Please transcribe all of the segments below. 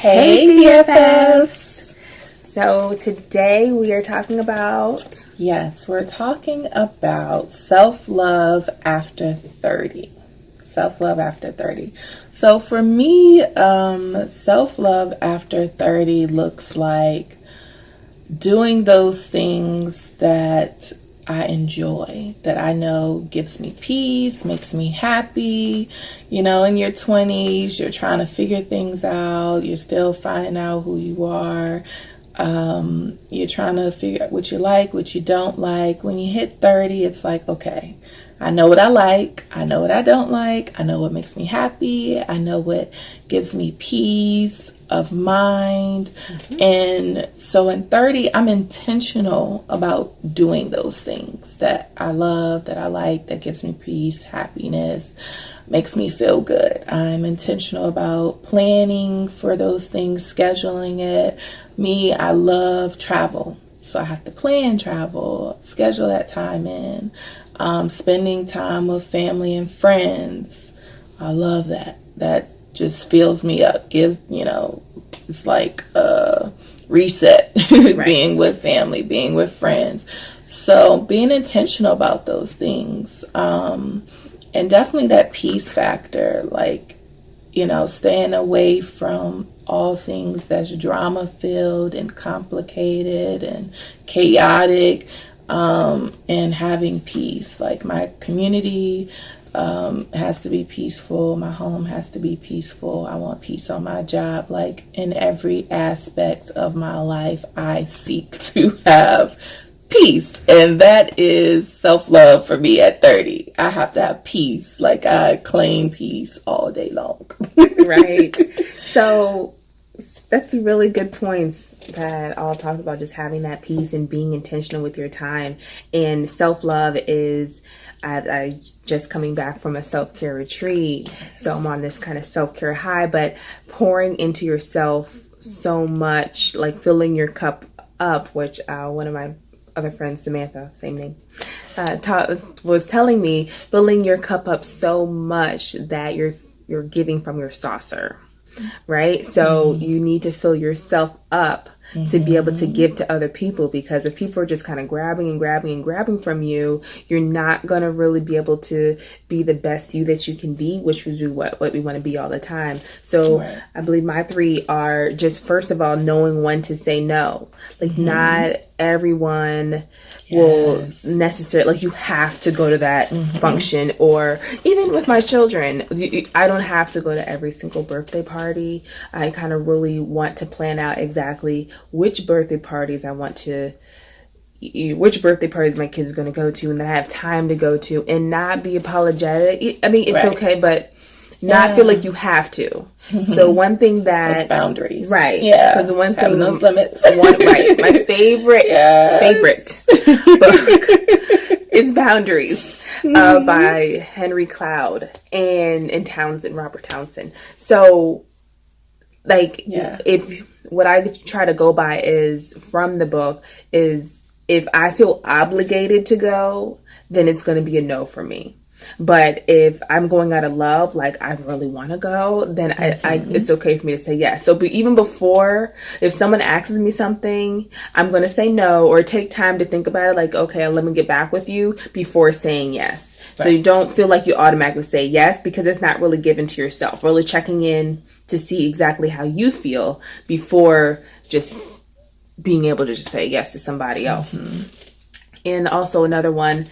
Hey BFFs! So today we are talking about... Yes, we're talking about self-love after 30. Self-love after 30. So for me, self-love after 30 looks like doing those things that I enjoy, that I know gives me peace, makes me happy. You know, in your 20s, you're trying to figure things out. You're still finding out who you are. You're trying to figure out what you like, what you don't like. When you hit 30, it's like, okay, I know what I like. I know what I don't like. I know what makes me happy. I know what gives me peace of mind. And so in 30, I'm intentional about doing those things that I love, that I like, that gives me peace, happiness, makes me feel good. I'm intentional about planning for those things, scheduling it. Me, I love travel. So I have to plan travel, schedule that time in, spending time with family and friends. I love that. That just fills me up, it's like a reset. Right. Being with family, being with friends. So being intentional about those things, and definitely that peace factor, like, staying away from all things that's drama filled and complicated and chaotic, and having peace. Like, my community has to be peaceful. My home has to be peaceful. I want peace on my job. Like, in every aspect of my life, I seek to have peace. And that is self-love for me at 30. I have to have peace. Like, I claim peace all day long. Right. So that's really good points that I'll talk about, just having that peace and being intentional with your time. And self-love is, I just coming back from a self-care retreat, so I'm on this kind of self-care high, but pouring into yourself so much, like filling your cup up, which one of my other friends, Samantha, same name, was telling me, filling your cup up so much that you're giving from your saucer. Right? So you need to fill yourself up to be able to give to other people, because if people are just kind of grabbing from you, you're not going to really be able to be the best you that you can be, which would be what we want to be all the time. So right. I believe my 3 are just, first of all, knowing when to say no. Like, not everyone will necessarily, like, you have to go to that function, or even with my children, I don't have to go to every single birthday party. I kind of really want to plan out exactly which birthday parties my kids are going to go to, and that I have time to go to, and not be apologetic. I mean, it's okay, but not feel like you have to. So one thing that... Those boundaries. Right. Yeah. Because one thing... Having those limits. Right. My favorite book is Boundaries by Henry Cloud and Townsend, Robert Townsend. So, like, if what I try to go by is, from the book, is if I feel obligated to go, then it's going to be a no for me. But if I'm going out of love, like, I really want to go, then it's okay for me to say yes. So even before, if someone asks me something, I'm going to say no, or take time to think about it. Like, okay, let me get back with you before saying yes. Right. So you don't feel like you automatically say yes, because it's not really given to yourself. Really checking in to see exactly how you feel before just being able to just say yes to somebody else. And also another one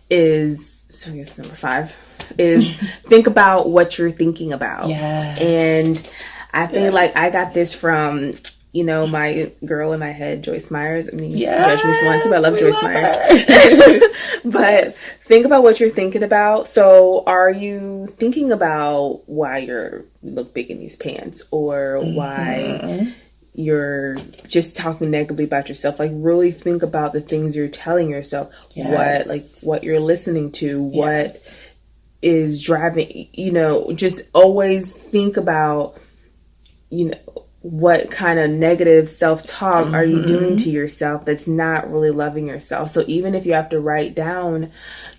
is, so I guess number 5 is think about what you're thinking about. Yes. And I feel like I got this from, my girl in my head, Joyce Myers. I mean, judge me if you want to, but I love Joyce Myers. But think about what you're thinking about. So are you thinking about why you look big in these pants, or why you're just talking negatively about yourself? Like, really think about the things you're telling yourself. What you're listening to, what is driving, just always think about, what kind of negative self-talk are you doing to yourself that's not really loving yourself. So even if you have to write down,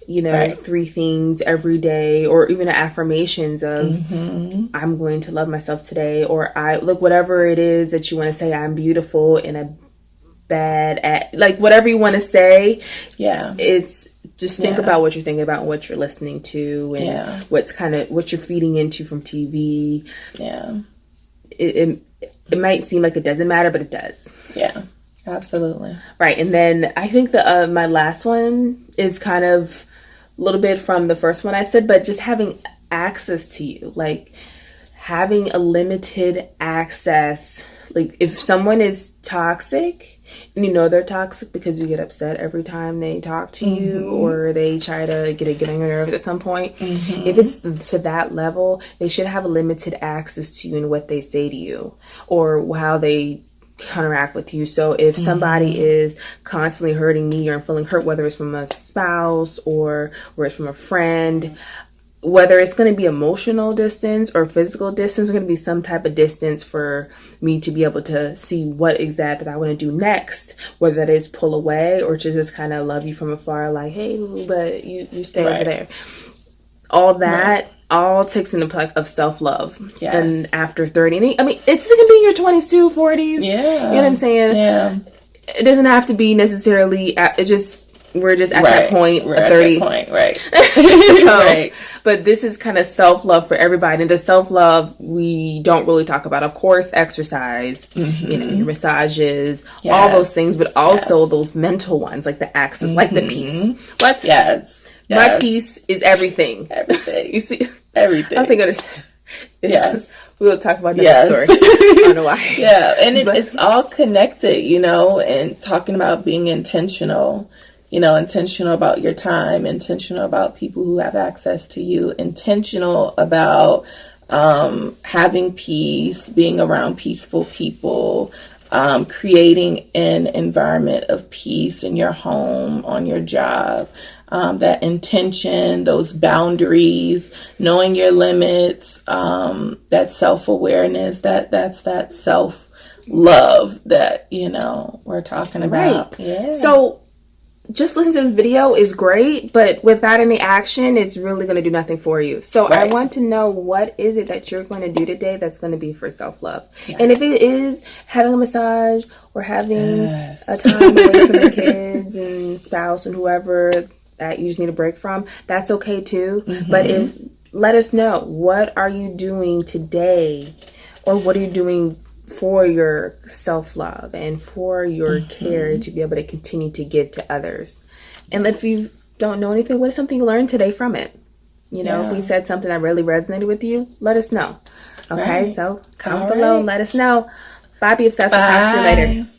you know, 3 things every day, or even affirmations of I'm going to love myself today, or I look, whatever it is that you want to say, I'm beautiful in a bad at, like whatever you want to say. It's just think about what you're thinking about, what you're listening to, and what you're feeding into from TV. It might seem like it doesn't matter, but it does. Yeah, absolutely. Right. And then I think the my last one is kind of a little bit from the first one I said, but just having access to you, like having a limited access. Like if someone is toxic and you know they're toxic because you get upset every time they talk to you, or they try to get on your nerves at some point, if it's to that level, they should have a limited access to you and what they say to you or how they counteract with you. So if somebody is constantly hurting me, or I'm feeling hurt, whether it's from a spouse or it's from a friend, whether it's going to be emotional distance or physical distance, there's going to be some type of distance for me to be able to see what exactly that I want to do next, whether that is pull away or to just kind of love you from afar, like, hey, but you stay over there. All that all takes into play of self-love. And after 30, and I mean, it's going to be in your 20s too, 40s. You know what I'm saying? It doesn't have to be necessarily, it's just, we're just at that point, we're 30. At that point, But this is kind of self-love for everybody. And the self-love we don't really talk about. Of course, exercise, you know, your massages, all those things, but also those mental ones, like the access, like the peace. But my peace is everything. You see? Everything. I think we'll talk about that story. I don't know why. And it's all connected, you know, and talking about being intentional. You know, intentional about your time, intentional about people who have access to you, intentional about having peace, being around peaceful people, creating an environment of peace in your home, on your job. That intention, those boundaries, knowing your limits, that self-awareness, that's that self-love that, you know, we're talking about. So just listening to this video is great, but without any action, it's really going to do nothing for you. So I want to know, what is it that you're going to do today that's going to be for self-love? And if it is having a massage or having a time away from the kids and spouse and whoever that you just need a break from, that's okay too. But let us know, what are you doing today, or what are you doing for your self-love and for your care to be able to continue to give to others. And if you don't know anything, what is something you learned today from it? You know, if we said something that really resonated with you, let us know. Okay, so comment below and let us know. Bye, BFFs. We'll talk to you later.